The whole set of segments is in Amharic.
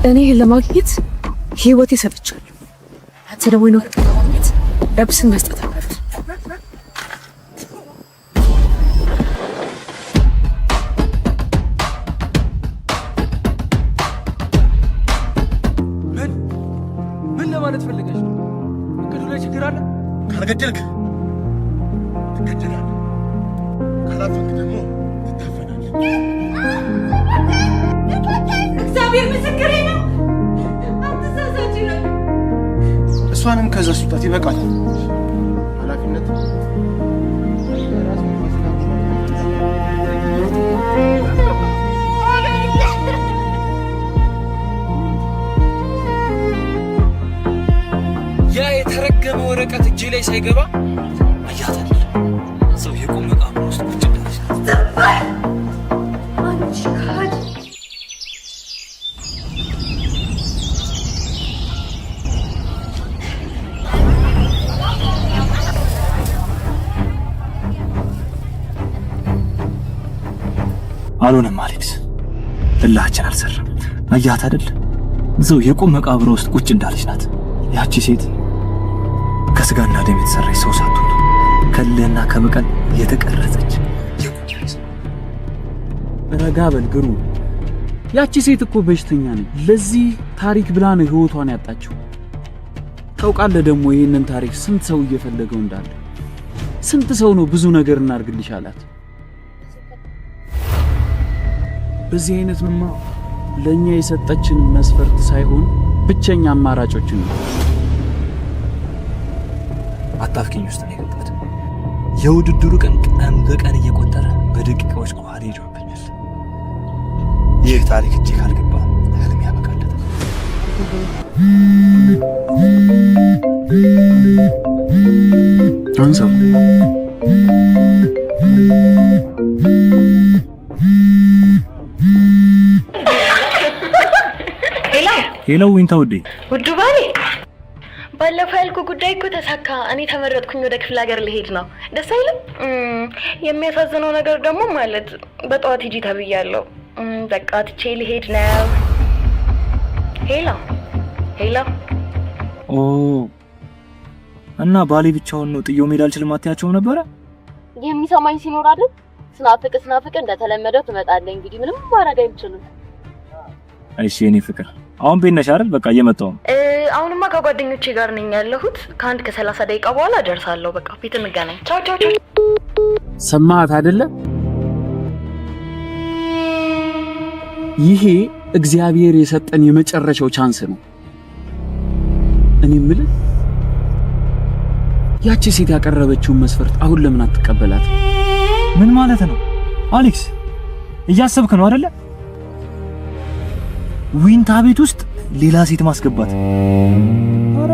እኔ ለማግኘት ህይወቴ ሰጥቻለሁ። አንተ ደግሞ ነው ለማግኘት ነፍስን መስጠት አለብህ። ምን ለማለት ፈልገሽ ነው? እቅዱ ላይ ችግር አለ? ካልገደልክ ትገደላለህ፣ ካላፈንክ ደግሞ ትታፈናለህ። እግዚአብሔር ምስክሬ ነው። አትሳሳች ነው። እሷንም ከዛ ስጣት፣ ይበቃል። ኃላፊነት ያ የተረገመ ወረቀት እጄ ላይ ሳይገባ አያታል ሰው የቆመ መቃብር ውስጥ ቁጭ ብላለች። አንቺ ካድ አልሆነም አሌክስ፣ እላችን አልሰራም። አያት አይደል እዛው የቁም መቃብር ውስጥ ቁጭ እንዳለች ናት። ያቺ ሴት ከስጋና ደም የተሰራች ሰው ሳትሆን ከልህና ከበቀል የተቀረጸች የቁጭ ረጋ በል ግሩ። ያቺ ሴት እኮ በሽተኛ ነች። ለዚህ ታሪክ ብላ ነው ህይወቷን ያጣችው። ታውቃለህ ደግሞ ይሄንን ታሪክ ስንት ሰው እየፈለገው እንዳለ። ስንት ሰው ነው ብዙ ነገር እናርግልሽ አላት። በዚህ አይነትማ ለኛ የሰጠችን መስፈርት ሳይሆን ብቸኛ አማራጮችን ነው። አጣፍኪኝ ውስጥ ነው የገባሁት። የውድድሩ ቀን በቀን እየቆጠረ በደቂቃዎች ከኋላ ይጆብኛል። ይህ ታሪክ እጄ ካልገባ ህልም ያበቃለታል። አንሳው ሄሎ ዊንታ ውዴ። ውዱ ባሌ ባለፈው ያልኩ ጉዳይ እኮ ተሳካ። እኔ ተመረጥኩኝ፣ ወደ ክፍለ ሀገር ልሄድ ነው። ደስ አይልም? የሚያሳዝነው ነገር ደግሞ ማለት በጠዋት ሂጂ ተብያለሁ። በቃ ትቼ ልሄድ ነው። ሄሎ ሄሎ። ኦ እና ባሌ ብቻውን ነው ጥዬው መሄድ አልችልም አትያቸውም ነበረ? የሚሰማኝ ሲኖር አይደል? ስናፍቅ እንደተለመደው ትመጣለህ። እንግዲህ ምንም ማድረግ አይችልም። እሺ የኔ ፍቅር አሁን ቤት ነሽ አይደል? በቃ እየመጣሁ ነው። አሁንማ ከጓደኞቼ ጋር ነኝ ያለሁት። ከአንድ ከ30 ደቂቃ በኋላ እደርሳለሁ። በቃ ቤት እንገናኝ። ቻው ቻው ቻው። ሰማት አይደለ? ይሄ እግዚአብሔር የሰጠን የመጨረሻው ቻንስ ነው። እኔ የምልህ ያቺ ሴት ያቀረበችውን መስፈርት አሁን ለምን አትቀበላት? ምን ማለት ነው አሌክስ? እያሰብክ ነው አይደለ? ዊንታ ቤት ውስጥ ሌላ ሴት ማስገባት? ኧረ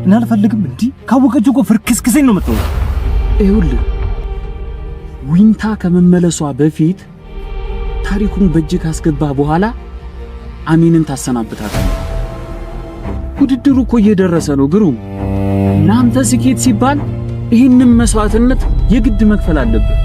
እኔ አልፈልግም። እንዴ ካወቀችው እኮ ፍርክስክሰኝ ነው የምትሆነው። ይኸውልህ ዊንታ ከመመለሷ በፊት ታሪኩን በእጅ ካስገባ በኋላ አሚንን ታሰናብታታለህ። ውድድሩ እኮ እየደረሰ ነው ግሩም። ለአንተ ስኬት ሲባል ይህንን መስዋዕትነት የግድ መክፈል አለብህ።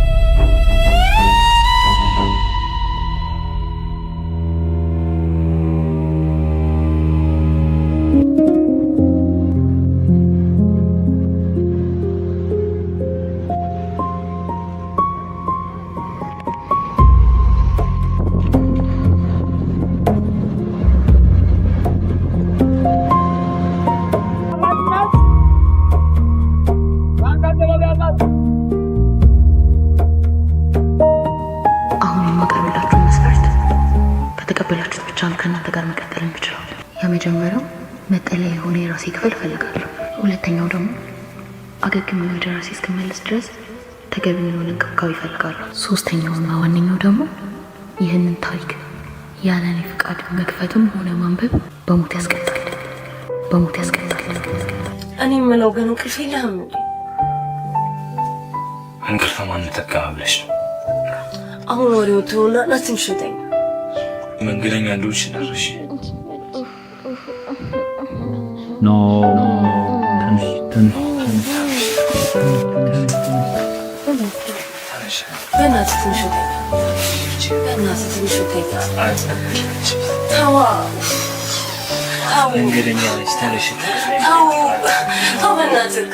ከእናንተ ጋር መቀጠል የምችለው የመጀመሪያው መጠለያ የሆነ የራሴ ክፍል እፈልጋለሁ። ሁለተኛው ደግሞ አገግሜ ወደ ራሴ እስክመለስ ድረስ ተገቢ የሆነ እንክብካቤ እፈልጋለሁ። ሶስተኛውና ዋነኛው ደግሞ ይህንን ታሪክ ያለ እኔ ፍቃድ መክፈትም ሆነ ማንበብ በሞት ያስቀጣል። እኔ የምለው ግን እንቅልፍ የለህም እንዴ? እንቅልፍ ማን ተቀባብለሽ ነው? አሁን ወሬው ተውና ትንሽ ተኛ። መንገደኛ ልጅ ነሽ? ኖ ትንሽ በእናትህ ትንሽ ተኛ። ተዋ እንግዲኛ ነሽ ተነሽ አዎ በእናትህ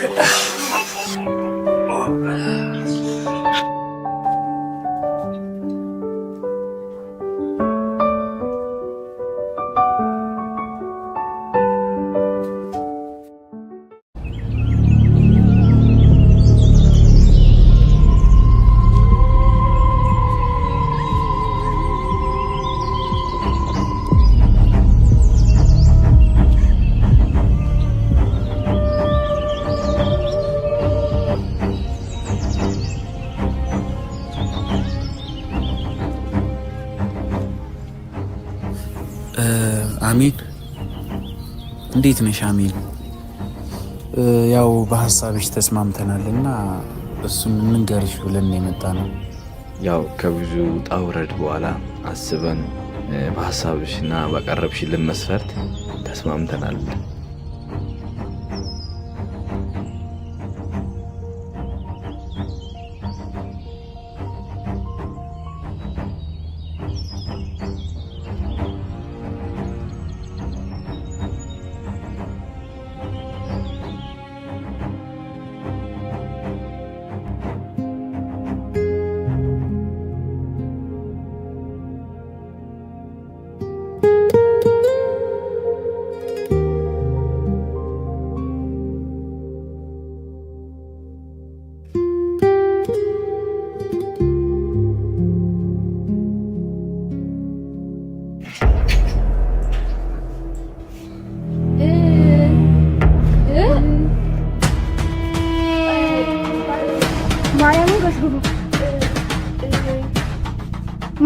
አሚን እንዴት ነሽ? አሚን ያው በሐሳብሽ ተስማምተናልና እሱን እንንገርሽ ብለን የመጣ ነው። ያው ከብዙ ውጣ ውረድ በኋላ አስበን በሐሳብሽና ባቀረብሽልን መስፈርት ተስማምተናል።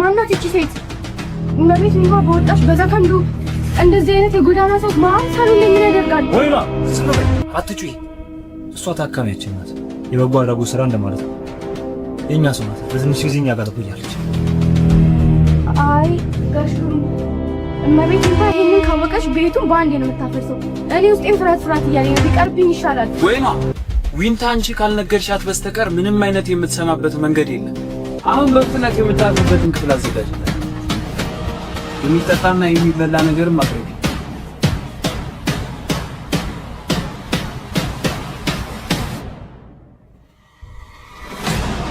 ማናት እቺ ሴት? መቤት እንኳን በወጣሽ በዛ ከንዱ እንደዚህ አይነት የጎዳና ሰው ማን ሳሉን ምን ያደርጋል? ወይማ ዝም በይ አትጩይ። እሷ ታካሚያችን ናት። የበጎ አድራጎት ስራ እንደማለት ነው። የኛ ሰው ናት። በትንሽ ጊዜ እኛ ጋር ትቆያለች። አይ ጋሹ መቤት እንኳን ይሄንን ካወቀሽ ቤቱን በአንዴ ነው የምታፈርሰው። እኔ ውስጤን ፍርሃት እያለኝ ነው። ቢቀርብኝ ይሻላል። ወይማ ዊንታ አንቺ ካልነገርሻት በስተቀር ምንም አይነት የምትሰማበት መንገድ የለም። አሁን በፍጥነት የምታርፍበትን ክፍል አዘጋጅተናል። የሚጠጣና የሚበላ ነገርም አቅርቢ።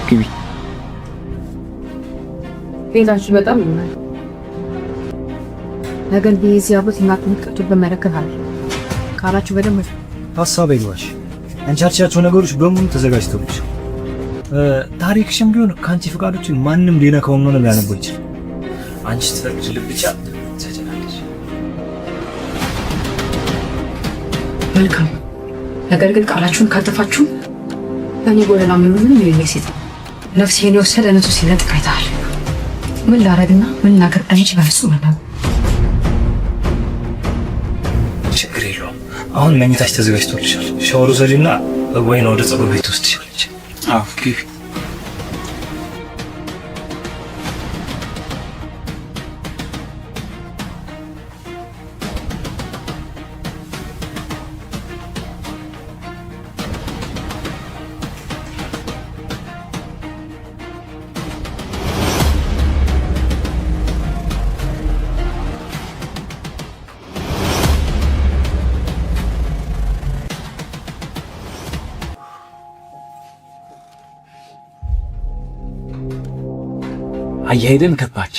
ግቢ። ቤታችሁ በጣም ይሆናል። ነገር ግን የዚህ አቦት እናንተ በመረከብ ካላችሁ በደንብ ሀሳብ አይግባሽ። አንቻቻቸው ነገሮች በሙሉ ተዘጋጅተውልሽ ታሪክሽም ቢሆን ካንቺ ፍቃዶች ማንም ሊነካው ነው ሊያነበው ይችላል። አንቺ ትፈቅጂልኝ ብቻ ትሰጪናለሽ። መልካም። ነገር ግን ቃላችሁን ካጠፋችሁ እኔ ጎለላ ምንም ሴት ነፍሴን የወሰደ ነቱ ሲነጥቅ አይተሃል። ምን ላረግና ምን ናገር አንቺ በፍጹም ነው። ችግር የለውም። አሁን መኝታሽ ተዘጋጅቶልሻል። ሻወር ውሰጂና ወይን ወደ ጸሎት ቤት ውስጥ ትችላለች። አዎ ግቢ። አያይደን ገባች።